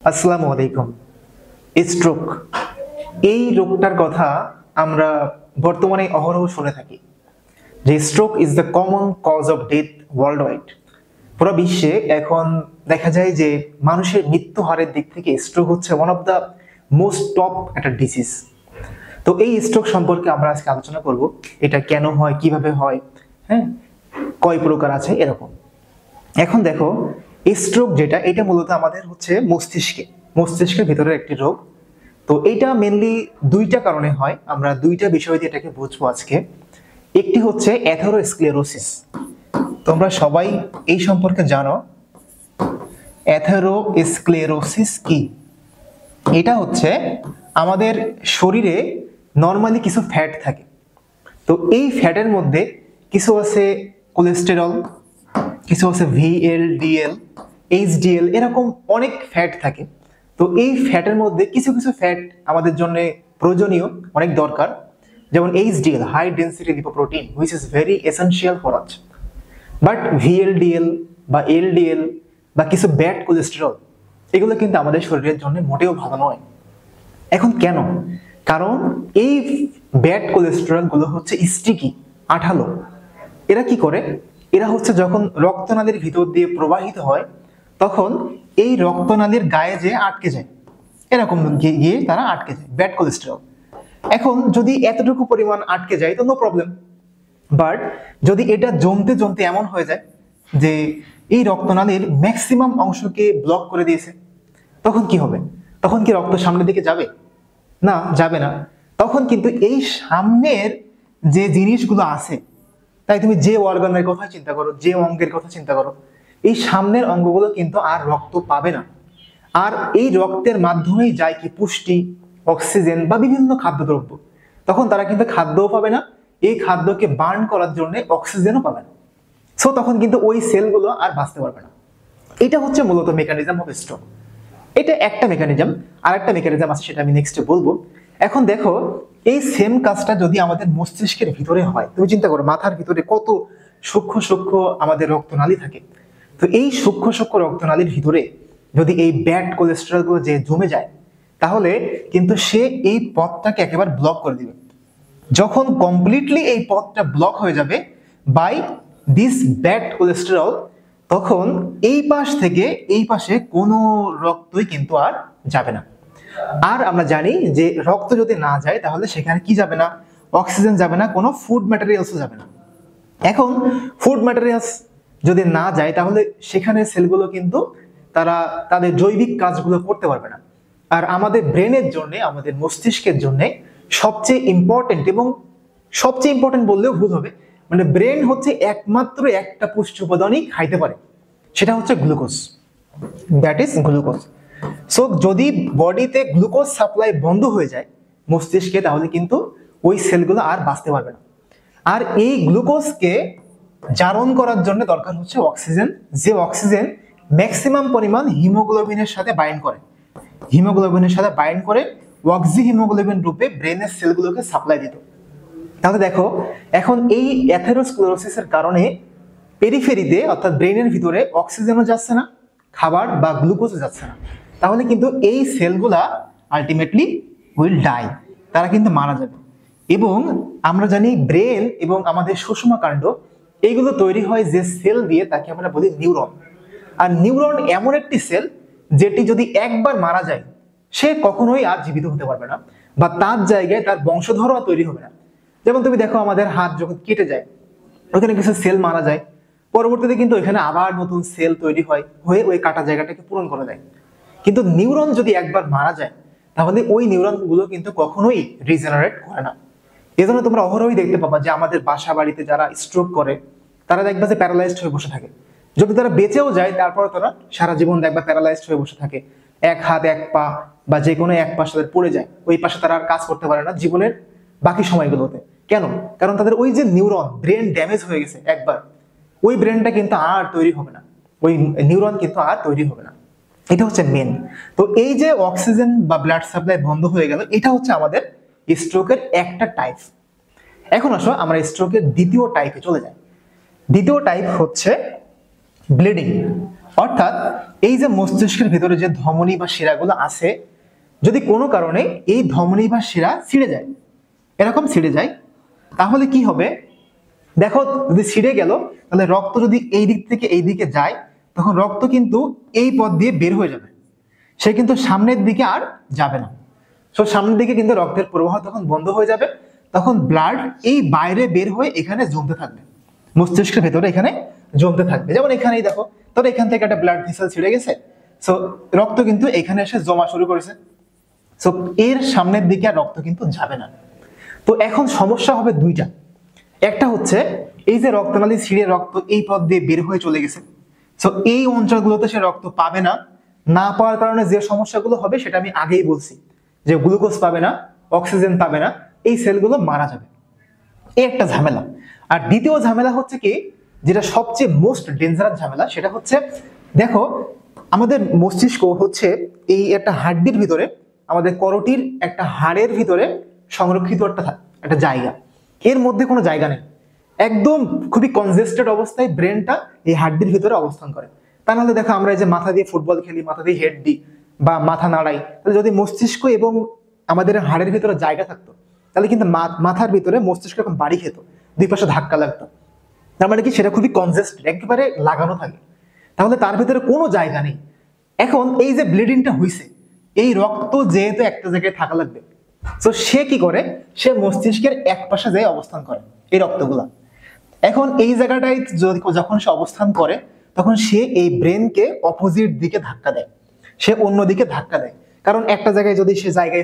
আসসালামু আলাইকুম। স্ট্রোক এই রোগটার কথা আমরা বর্তমানে অহরহ শুনে থাকি যে stroke is the common cause of death worldwide. পুরো বিশ্বে এখন দেখা যায় যে মানুষের মৃত্যু হারের দিক থেকে স্ট্রোক হচ্ছে one of the most top একটা ডিজিজ। তো এই স্ট্রোক সম্পর্কে আমরা আজকে আলোচনা করব, এটা কেন হয়, কিভাবে হয়, হ্যাঁ, কয় প্রকার আছে এরকম। এখন দেখো, স্ট্রোক যেটা, এটা মূলত আমাদের হচ্ছে মস্তিষ্কের ভিতরের একটি রোগ। তো এটা মেনলি দুইটা কারণে হয়, আমরা দুইটা বিষয় দিয়ে এটাকে বুঝবো আজকে। একটি হচ্ছে অ্যাথেরোস্ক্লেরোসিস, তোমরা সবাই এই সম্পর্কে জানো। অ্যাথেরোস্ক্লেরোসিস কি? এটা হচ্ছে আমাদের শরীরে নর্মালি কিছু ফ্যাট থাকে, তো এই ফ্যাটের মধ্যে কিছু আছে কোলেস্টেরল, কিছু আছে ভিএলডিএল, এইচডিএল, এরকম অনেক ফ্যাট থাকে। তো এই ফ্যাটের মধ্যে কিছু কিছু ফ্যাট আমাদের জন্য প্রয়োজনীয়, অনেক দরকার, যেমন HDL, high density lipoprotein, which is very essential for us. But VLDL বা এলডিএল বা কিছু ব্যাড কোলেস্টেরল, এগুলো কিন্তু আমাদের শরীরের জন্য মোটেও ভালো নয়। এখন কেন? কারণ এই ব্যাড কোলেস্টেরল গুলো হচ্ছে স্টিকি, আঠালো। এরা কি করে? এরা হচ্ছে যখন রক্তনালীর ভিতর দিয়ে প্রবাহিত হয়, তখন এই রক্তনালীর গায়ে যে আটকে যায়, এরকম গিয়ে তারা আটকে যায়, ব্যাড কোলেস্টেরল। এখন যদি এতটুকু পরিমাণ আটকে যায় তো নো প্রবলেম, বাট যদি এটা জমতে জমতে এমন হয়ে যায় যে এই রক্তনালীর ম্যাক্সিমাম অংশকে ব্লক করে দিয়েছে, তখন কি হবে? তখন কি রক্ত সামনের দিকে যাবে? না, যাবে না। তখন কিন্তু এই সামনের যে জিনিসগুলো আছে, তাই তুমি যে অর্গানের কথা চিন্তা করো, যে অঙ্গের কথা চিন্তা করো, এই সামনের অঙ্গগুলো কিন্তু আর রক্ত পাবে না। আর এই রক্তের মাধ্যমেই যায় কি পুষ্টি, অক্সিজেন বা বিভিন্ন খাদ্যদ্রব্য। তখন তারা কিন্তু খাদ্যও পাবে না, এই খাদ্যকে বার্ন করার জন্য অক্সিজেনও পাবে না। সো তখন কিন্তু ওই সেলগুলো আর বাঁচতে পারবে না। এটা হচ্ছে মূলত মেকানিজম অফ স্ট্রোক। এটা একটা মেকানিজম। আর একটা মেকানিজম আছে, সেটা আমি নেক্সটে বলবো। এখন দেখো, এই সেম কাজটা যদি আমাদের মস্তিষ্কের ভিতরে হয়, তুমি চিন্তা করো মাথার ভিতরে কত সূক্ষ্ম সূক্ষ্ম আমাদের রক্তনালী থাকে। তো এই সূক্ষ্ম সূক্ষ্ম রক্তনালীর ভিতরে যদি এই ব্যাড কোলেস্টেরল গুলো যে জমে যায়, তাহলে কিন্তু সে এই পথটাকে একেবারে ব্লক করে দিবে। যখন কমপ্লিটলি এই পথটা ব্লক হয়ে যাবে বাই দিস ব্যাড কোলেস্টেরল, তখন এই পাশ থেকে এই পাশে কোনো রক্তই কিন্তু আর যাবে না। আর আমরা জানি যে রক্ত যদি না যায়, তাহলে সেখানে কি যাবে না? অক্সিজেন যাবে না, কোনো ফুড ম্যাটেরিয়ালসও যাবে না। এখন ফুড ম্যাটেরিয়ালস যদি না যায়, তাহলে সেখানে সেলগুলো কিন্তু তারা তাদের জৈবিক কাজগুলো করতে পারবে না। আর আমাদের ব্রেনের জন্য, আমাদের মস্তিষ্কের জন্য সবচেয়ে ইম্পর্টেন্ট, এবং সবচেয়ে ইম্পর্টেন্ট বললেও ভুল হবে, মানে ব্রেন হচ্ছে একমাত্র একটা পুষ্টি উপাদানই খাইতে পারে, সেটা হচ্ছে glucose, that is glucose. So যদি বডিতে গ্লুকোজ সাপ্লাই বন্ধ হয়ে যায় মস্তিষ্কে, তাহলে কিন্তু ওই সেলগুলো আর বাঁচতে পারবে না। আর এই গ্লুকোজকে জারণ করার জন্য দরকার হচ্ছে অক্সিজেন, যে অক্সিজেন ম্যাক্সিমাম পরিমাণ হিমোগ্লোবিনের সাথে বাইন্ড করে, অক্সি হিমোগ্লোবিন রূপে ব্রেনের সেলগুলোকে সাপ্লাই দিত। তাহলে দেখো, এখন এই অ্যাথেরোস্ক্লেরোসিসের কারণে পেরিফেরিতে অর্থাৎ ব্রেনের ভিতরে অক্সিজেনও যাচ্ছে না, খাবার বা গ্লুকোজও যাচ্ছে না। তাহলে কিন্তু এই সেলগুলা আলটিমেটলি উইল ডাই, তারা কিন্তু মারা যাবে। এবং আমরা জানি ব্রেন এবং আমাদের সুষমা কাণ্ড, এইগুলো তৈরি হয় যে সেল দিয়ে, তাকে আমরা বলি নিউরন। আর নিউরন এমন একটি সেল যেটি যদি একবার মারা যায়, সে কখনোই আর জীবিত হতে পারবে না, বা তার জায়গায় তার বংশধরও তৈরি হবে না। যেমন তুমি দেখো, আমাদের হাত যখন কেটে যায়, ওখানে কিছু সেল মারা যায়, পরবর্তীতে কিন্তু ওইখানে আবার নতুন সেল তৈরি হয়ে ওই কাটা জায়গাটাকে পূরণ করে দেয়। কিন্তু নিউরন যদি একবার মারা যায়, তাহলে ওই নিউরন গুলো কিন্তু কখনোই রিজেনারেট করে না। এজন্য তোমরা অহরহই দেখতে পাবা যে আমাদের বাসা বাড়িতে যারা স্ট্রোক করে, তারা দেখবা যে প্যারালাইজড হয়ে বসে থাকে। যদি তারা বেঁচেও যায়, তারপর তারা সারা জীবন দেখবা প্যারালাইজড হয়ে বসে থাকে, এক হাত এক পা বা যে কোনো এক পাশে তাদের পড়ে যায়, ওই পাশে তারা আর কাজ করতে পারে না জীবনের বাকি সময়গুলোতে। কেন? কারণ তাদের ওই যে নিউরন, ব্রেন ড্যামেজ হয়ে গেছে একবার, ওই ব্রেনটা কিন্তু আর তৈরি হবে না, ওই নিউরন কিন্তু আর তৈরি হবে না। এটা হচ্ছে মেন। তো এই যে অক্সিজেন বা ব্লাড সাপ্লাই বন্ধ হয়ে গেল, এটা হচ্ছে আমাদের স্ট্রোকের একটা টাইপ। এখন আসো আমরা স্ট্রোকের দ্বিতীয় টাইপে চলে যাই। দ্বিতীয় টাইপ হচ্ছে ব্লিডিং। অর্থাৎ এই যে মস্তিষ্কের ভিতরে যে ধমনী বা শিরাগুলো আছে, যদি কোনো কারণে এই ধমনী বা শিরা ছিঁড়ে যায়, এরকম ছিঁড়ে যায়, তাহলে কি হবে দেখো, যদি ছিঁড়ে গেল তাহলে রক্ত যদি এই দিক থেকে এই দিকে যায়, তখন রক্ত কিন্তু এই পথ দিয়ে বের হয়ে যাবে, সে কিন্তু সামনের দিকে আর যাবে না। সো সামনের দিকে কিন্তু রক্তের প্রবাহ তখন বন্ধ হয়ে যাবে, তখন ব্লাড এই বাইরে বের হয়ে এখানে জমতে থাকবে, মস্তিষ্কের ভেতরে এখানে জমতে থাকবে। যেমন এখানেই দেখো, তোর এখান থেকে একটা ব্লাড ভেসেল ছিঁড়ে গেছে, সো রক্ত কিন্তু এখানে এসে জমা শুরু করেছে, সো এর সামনের দিকে আর রক্ত কিন্তু যাবে না। তো এখন সমস্যা হবে দুইটা, একটা হচ্ছে এই যে রক্তনালী ছিঁড়ে রক্ত এই পথ দিয়ে বের হয়ে চলে গেছে, সো এই অঞ্চলগুলোতে সে রক্ত পাবে না, না পাওয়ার কারণে যে সমস্যাগুলো হবে সেটা আমি আগেই বলছি, যে গ্লুকোজ পাবে না, অক্সিজেন পাবে না, এই সেলগুলো মারা যাবে, এই একটা ঝামেলা। আর দ্বিতীয় ঝামেলা হচ্ছে কি, যেটা সবচেয়ে মোস্ট ডেঞ্জারাস ঝামেলা, সেটা হচ্ছে দেখো আমাদের মস্তিষ্ক হচ্ছে এই একটা হাড্ডির ভিতরে, আমাদের করোটির একটা হাড়ের ভিতরে সংরক্ষিত একটা জায়গা, এর মধ্যে কোনো জায়গা নেই, একদম খুবই কনজেস্টেড অবস্থায় ব্রেনটা এই হাড্ডির ভিতরে অবস্থান করে। তা নাহলে দেখো আমরা এই যে মাথা দিয়ে ফুটবল খেলি, মাথা দিয়ে হেড দিই বা মাথা নাড়াই, তাহলে যদি মস্তিষ্ক এবং আমাদের হাড়ের ভিতরে জায়গা থাকতো, তাহলে কিন্তু মাথার ভিতরে মস্তিষ্ক এরকম বাড়ি খেত, দুই পাশে ধাক্কা লাগতো, তার মানে কি সেটা খুবই কনজেস্টেড, একেবারে লাগানো থাকে, তাহলে তার ভিতরে কোনো জায়গা নেই। এখন এই যে ব্লিডিংটা হইছে, এই রক্ত যেহেতু একটা জায়গায় থাকা লাগবে, তো সে কি করে, সে মস্তিষ্কের এক পাশে যেয়ে অবস্থান করে এই রক্তগুলা। এখন এই জায়গাটায় যখন সে অবস্থান করে, তখন সে এই ব্রেনকে অপোজিট দিকে ধাক্কা দেয়, সে অন্যদিকে ধাক্কা দেয়, কারণ একটা জায়গায় যদি সে জায়গায়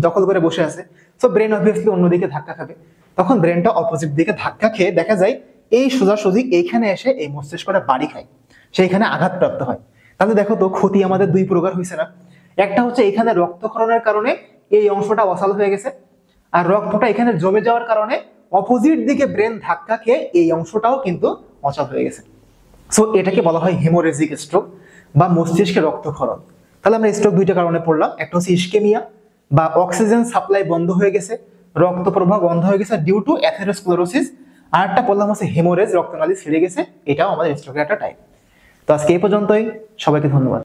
দখল করে বসে আছে, তো ব্রেন অবভিয়াসলি অন্যদিকে ধাক্কা খাবে, তখন ব্রেনটা অপোজিট দিকে ধাক্কা খেয়ে দেখা যায় এই সোজাসুজি এইখানে এসে এই মস্তিষ্কটা বাড়ি খায়, সেইখানে আঘাতপ্রাপ্ত হয়। তাহলে দেখো তো ক্ষতি আমাদের দুই প্রকার হয়েছে না, একটা হচ্ছে এখানে রক্তক্ষরণের কারণে এই অংশটা অসাল হয়ে গেছে, আর রক্তটা এখানে জমে যাওয়ার কারণে অপোজিট দিকে ব্রেন ধাক্কা খেয়ে এই অংশটাও কিন্তু অচল হয়ে গেছে। সো এটাকে বলা হয় হেমোরেজিক স্ট্রোক বা মস্তিষ্কের রক্তক্ষরণ। তাহলে আমরা স্ট্রোক দুইটা কারণে পড়লাম, একটা হচ্ছে ইসকেমিয়া বা অক্সিজেন সাপ্লাই বন্ধ হয়ে গেছে, রক্ত প্রবাহ বন্ধ হয়ে গেছে ডিউ টু অ্যাথেরোস্ক্লেরোসিস, আর একটা পড়লাম হচ্ছে হেমোরেজ, রক্তনালী ছিঁড়ে গেছে, এটাও আমাদের স্ট্রোকের একটা টাইপ। তো আজকে এই পর্যন্তই, সবাইকে ধন্যবাদ।